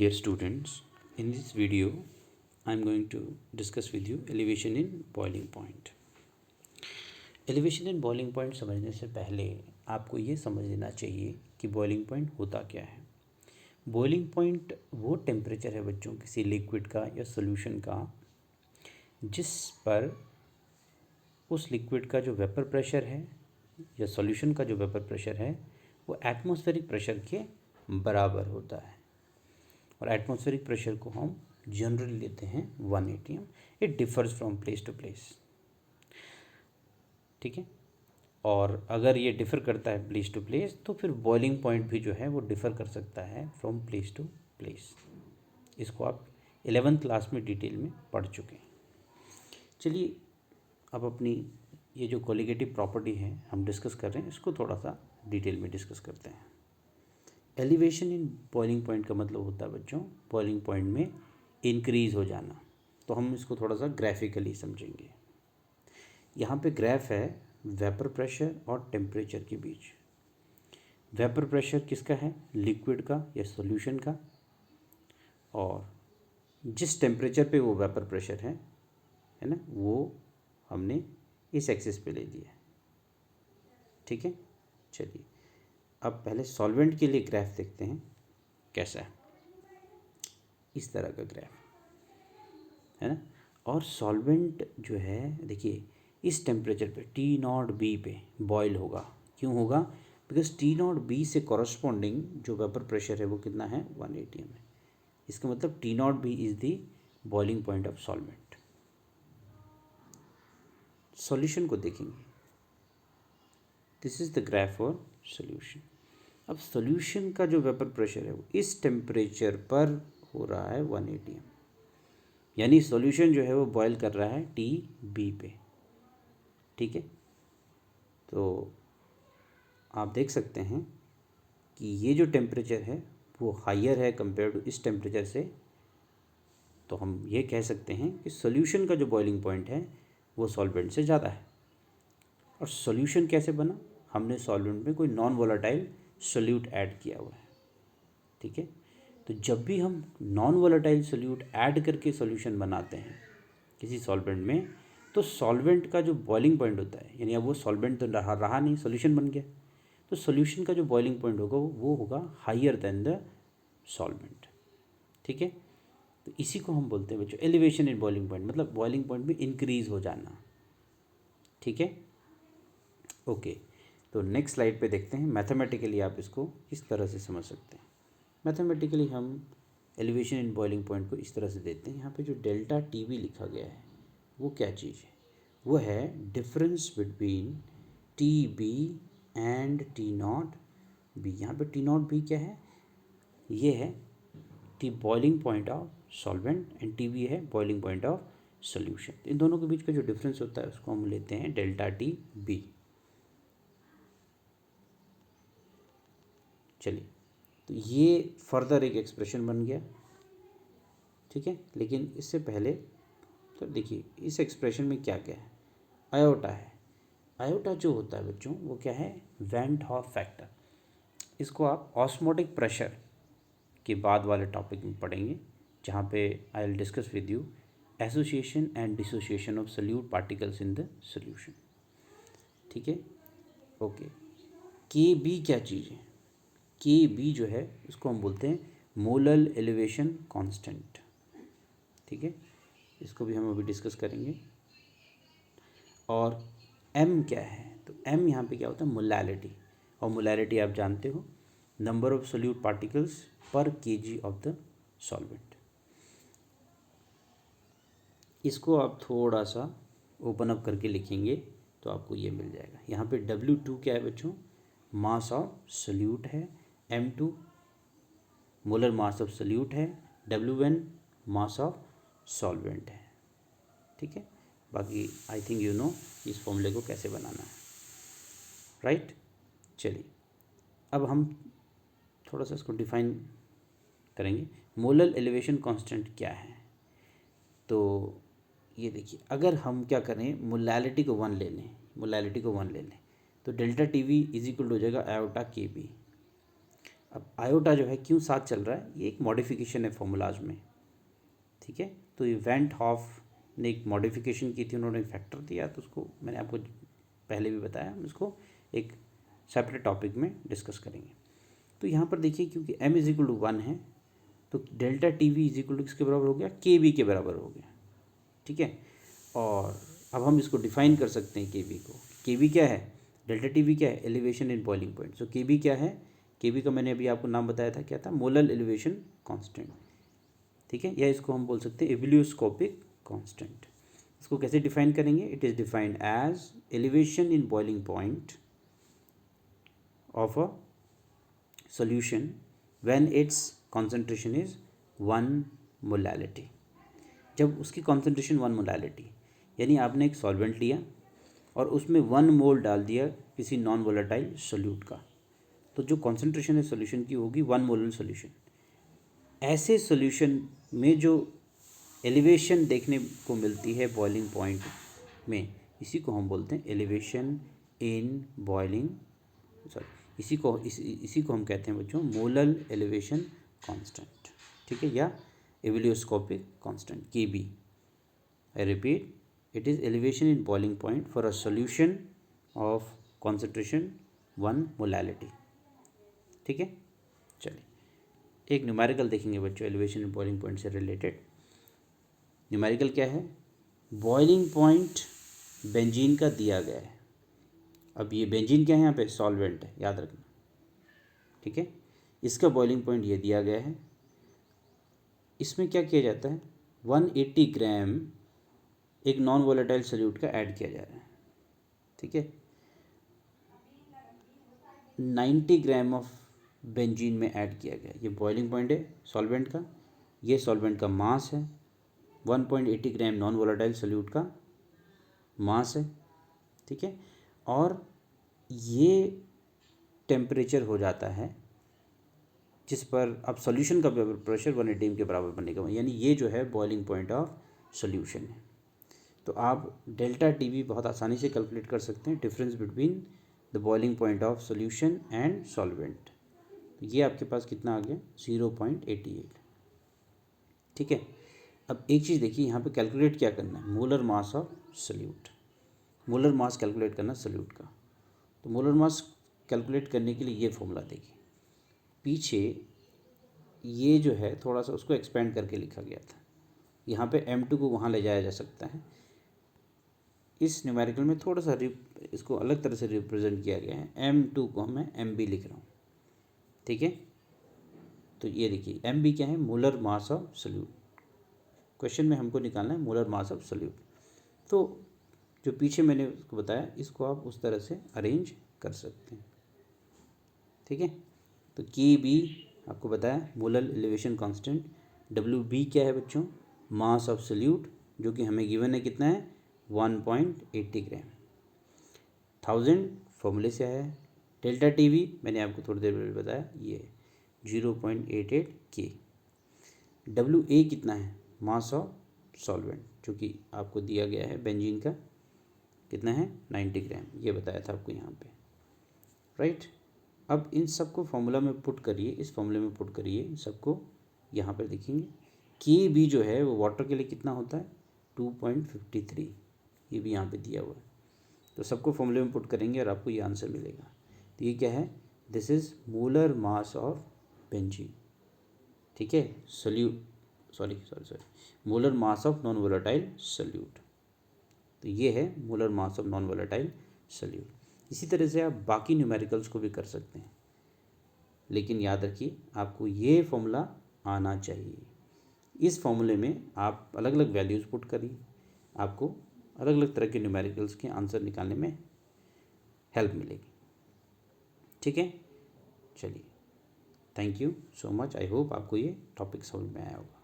Dear students, in this video I am going to discuss with you elevation in boiling point. Elevation in boiling point समझने से पहले आपको ये समझ लेना चाहिए कि बॉइलिंग पॉइंट होता क्या है। बॉइलिंग पॉइंट वो टेम्परेचर है बच्चों किसी लिक्विड का या सॉल्यूशन का जिस पर उस लिक्विड का जो वेपर प्रेशर है या सॉल्यूशन का जो वेपर प्रेशर है वो एटमॉस्फेरिक प्रेशर के बराबर होता है। और एटमॉस्फेरिक प्रेशर को हम जनरली लेते हैं 1 atm। It differs from place to place, ठीक है। और अगर ये डिफ़र करता है प्लेस टू प्लेस तो फिर बॉइलिंग पॉइंट भी जो है वो डिफ़र कर सकता है फ्रॉम प्लेस टू प्लेस। इसको आप 11th क्लास में डिटेल में पढ़ चुके हैं। चलिए अब अपनी ये जो कोलिगेटिव प्रॉपर्टी है हम डिस्कस कर रहे हैं, इसको थोड़ा सा डिटेल में डिस्कस करते हैं। एलिवेशन इन बॉइलिंग पॉइंट का मतलब होता है बच्चों बॉइलिंग पॉइंट में इंक्रीज़ हो जाना। तो हम इसको थोड़ा सा ग्राफिकली समझेंगे। यहाँ पे ग्राफ है वेपर प्रेशर और टेम्परेचर के बीच। वेपर प्रेशर किसका है? लिक्विड का या सॉल्यूशन का। और जिस टेम्परेचर पे वो वेपर प्रेशर है ना, वो हमने इस एक्सिस पे ले लिया है, ठीक है। चलिए अब पहले सॉल्वेंट के लिए ग्राफ देखते हैं कैसा है। इस तरह का ग्राफ है ना। और सॉल्वेंट जो है देखिए इस टेम्परेचर पे T0B पे बॉयल होगा। क्यों होगा? बिकॉज T0B से कॉरस्पॉन्डिंग जो वेपर प्रेशर है वो कितना है? 1 atm है। इसका मतलब T0B is the boiling point of solvent. Solution को देखेंगे, this is the graph for solution. अब सॉल्यूशन का जो वेपर प्रेशर है वो इस टेम्परेचर पर हो रहा है 1 atm, यानी सॉल्यूशन जो है वो बॉयल कर रहा है TB पे, ठीक है। तो आप देख सकते हैं कि ये जो टेम्परेचर है वो हायर है कंपेयर टू इस टेम्परेचर से। तो हम ये कह सकते हैं कि सॉल्यूशन का जो बॉइलिंग पॉइंट है वो सॉल्वेंट से ज़्यादा है। और सॉल्यूशन कैसे बना? हमने सॉल्वेंट में कोई नॉन वोलेटाइल सोल्यूट ऐड किया हुआ है, ठीक है। तो जब भी हम नॉन वोलेटाइल सोल्यूट ऐड करके सॉल्यूशन बनाते हैं किसी सॉल्वेंट में, तो सॉल्वेंट का जो बॉइलिंग पॉइंट होता है, यानी अब वो सॉल्वेंट तो रहा नहीं, सॉल्यूशन बन गया, तो सॉल्यूशन का जो बॉइलिंग पॉइंट होगा वो होगा हायर देन द सॉल्वेंट, ठीक है। तो इसी को हम बोलते हैं बच्चों एलिवेशन इन बॉइलिंग पॉइंट, मतलब बॉइलिंग पॉइंट में इंक्रीज़ हो जाना, ठीक है। ओके, तो नेक्स्ट स्लाइड पे देखते हैं। मैथमेटिकली आप इसको इस तरह से समझ सकते हैं। मैथमेटिकली हम एलिवेशन इन बॉइलिंग पॉइंट को इस तरह से देते हैं। यहाँ पे जो डेल्टा TB लिखा गया है वो क्या चीज़ है? वो है difference between TB and T0B। यहाँ पे T0B क्या है? ये है T boiling point of solvent and TB है बॉइलिंग पॉइंट ऑफ सॉल्यूशन। इन दोनों के बीच का जो डिफरेंस होता है उसको हम लेते हैं डेल्टा TB। चलिए, तो ये फर्दर एक एक्सप्रेशन बन गया, ठीक है। लेकिन इससे पहले तो देखिए इस एक्सप्रेशन में क्या क्या है? आयोटा है। आयोटा जो होता है बच्चों वो क्या है? Van Hoff factor. इसको आप ऑस्मोटिक प्रेशर के बाद वाले टॉपिक में पढ़ेंगे, जहाँ पे I will discuss with you association and dissociation of solute particles in the solution, ठीक है। ओके, KB क्या चीज़ है? KB जो है उसको हम बोलते हैं मोलर एलिवेशन कांस्टेंट, ठीक है। इसको भी हम अभी डिस्कस करेंगे। और M क्या है? तो M यहाँ पे क्या होता है? मोलैलिटी। और मोलैलिटी आप जानते हो, नंबर ऑफ सोल्यूट पार्टिकल्स पर kg ऑफ द सॉल्वेंट। इसको आप थोड़ा सा ओपन अप करके लिखेंगे तो आपको ये मिल जाएगा। यहाँ पे W2 क्या है बच्चों? मास ऑफ सोल्यूट है। M2 molar mass of solute है। W1 मास ऑफ सॉल्वेंट है, ठीक है। बाकी आई थिंक यू नो इस फॉर्मूले को कैसे बनाना है, राइट। चलिए अब हम थोड़ा सा इसको डिफाइन करेंगे। मोलर एलिवेशन कांस्टेंट क्या है? तो ये देखिए, अगर हम क्या करें, मोलैलिटी को 1 ले लें, मोलैलिटी को 1 ले लें, तो डेल्टा TB इज इक्वल हो जाएगा आयोटा KB। अब आयोटा जो है क्यों साथ चल रहा है, ये एक मॉडिफिकेशन है फॉर्मूलाज में, ठीक है। तो ये वेंट हॉफ ने एक मॉडिफिकेशन की थी, उन्होंने फैक्टर दिया, तो उसको मैंने आपको पहले भी बताया, हम इसको एक सेपरेट टॉपिक में डिस्कस करेंगे। तो यहाँ पर देखिए क्योंकि m इज इक्वल टू 1 है तो delta T V is equal to किसके बराबर हो गया, के वी के बराबर हो गया, ठीक है। और अब हम इसको डिफाइन कर सकते हैं के वी को। के वी क्या है, डेल्टा टी वी क्या है, एलिवेशन इन बॉइलिंग पॉइंट। सो के वी क्या है, के वी का मैंने अभी आपको नाम बताया था, क्या था, मोलर एलिवेशन कांस्टेंट, ठीक है, या इसको हम बोल सकते हैं एबिलियोस्कोपिक कांस्टेंट। इसको कैसे डिफाइन करेंगे, it is defined as elevation in boiling point of a solution when its concentration is 1 molality. जब उसकी concentration 1 मोलैलिटी, यानी आपने एक सॉल्वेंट लिया और उसमें 1 मोल डाल दिया किसी नॉन वोलेटाइल सोल्यूट का, तो जो कॉन्सेंट्रेशन है सोल्यूशन की होगी 1 मोलर सोल्यूशन। ऐसे सोल्यूशन में जो एलिवेशन देखने को मिलती है बॉइलिंग पॉइंट में, इसी को हम बोलते हैं एलिवेशन इन बॉइलिंग, सॉरी इसी को हम कहते हैं बच्चों मोलर एलिवेशन कांस्टेंट, ठीक है, या ebullioscopic constant K B. I repeat, it is elevation in boiling point for a solution of concentration 1 molality, ठीक है। चलिए एक न्यूमेरिकल देखेंगे बच्चों एलिवेशन इन बॉइलिंग पॉइंट से रिलेटेड। न्यूमेरिकल क्या है, बॉइलिंग पॉइंट बेंजीन का दिया गया है। अब ये बेंजीन क्या है, यहाँ पे सॉल्वेंट है, याद रखना, ठीक है। इसका बॉइलिंग पॉइंट ये दिया गया है। इसमें क्या किया जाता है, 180 ग्राम एक नॉन वोलेटाइल सोल्यूट का ऐड किया जा रहा है, ठीक है। 90 ग्राम ऑफ बेंजीन में ऐड किया गया, ये बॉइलिंग पॉइंट है सॉल्वेंट का, ये सॉल्वेंट का मास है, 1.80 ग्राम नॉन वोलेटाइल सोल्यूट का मास है, ठीक है। और ये टेम्परेचर हो जाता है जिस पर अब सॉल्यूशन का प्रेशर 180 के बराबर बनेगा, यानी ये जो है बॉइलिंग पॉइंट ऑफ सॉल्यूशन है। तो आप डेल्टा टी वी बहुत आसानी से कैलकुलेट कर सकते हैं, difference between the boiling point of solution and solvent. ये आपके पास कितना आ गया, 0.88, ठीक है। अब एक चीज़ देखिए, यहाँ पे कैलकुलेट क्या करना है, molar mass of solute, molar mass calculate करना सोल्यूट का। तो मोलर मास कैलकुलेट करने के लिए ये फॉर्मूला देखिए, पीछे ये जो है थोड़ा सा उसको एक्सपेंड करके लिखा गया था, यहाँ पे m2 को वहाँ ले जाया जा सकता है। इस न्यूमेरिकल में थोड़ा सा इसको अलग तरह से रिप्रेजेंट किया गया है, m2 को मैं mb लिख रहा हूँ, ठीक है। तो ये देखिए mb क्या है, molar mass of solute. Question में हमको निकालना है मोलर मास ऑफ सोल्यूट। तो जो पीछे मैंने उसको बताया, इसको आप उस तरह से अरेंज कर सकते हैं, ठीक है। तो के बी आपको बताया molar elevation constant, W B क्या है बच्चों, मास ऑफ सोल्यूट, जो कि हमें गिवन है कितना है, 1.80 ग्राम, 1000 फॉर्मूले से आया है। डेल्टा टी वी मैंने आपको थोड़ी देर पहले बताया, ये 0.88 के। डब्ल्यू ए कितना है, मास ऑफ सॉल्वेंट, जो कि आपको दिया गया है बेंजीन का, कितना है, 90 ग्राम, ये बताया था आपको यहाँ पे, राइट। अब इन सबको फॉर्मूला में पुट करिए, इस फॉर्मूले में पुट करिए इन सबको, यहाँ पर देखेंगे के बी जो है वो वाटर के लिए कितना होता है, 2.53, ये भी यहाँ पे दिया हुआ है। तो सबको फॉर्मूले में पुट करेंगे और आपको ये आंसर मिलेगा। तो ये क्या है, this is molar mass of benzene, ठीक है, sorry molar mass of non volatile solute. तो ये है molar mass of non volatile solute. इसी तरह से आप बाकी न्यूमेरिकल्स को भी कर सकते हैं, लेकिन याद रखिए आपको ये फॉर्मूला आना चाहिए। इस फॉर्मूले में आप अलग अलग वैल्यूज़ पुट करिए, आपको अलग अलग तरह के न्यूमेरिकल्स के आंसर निकालने में हेल्प मिलेगी, ठीक है। चलिए, thank you so much, I hope आपको ये टॉपिक समझ में आया होगा।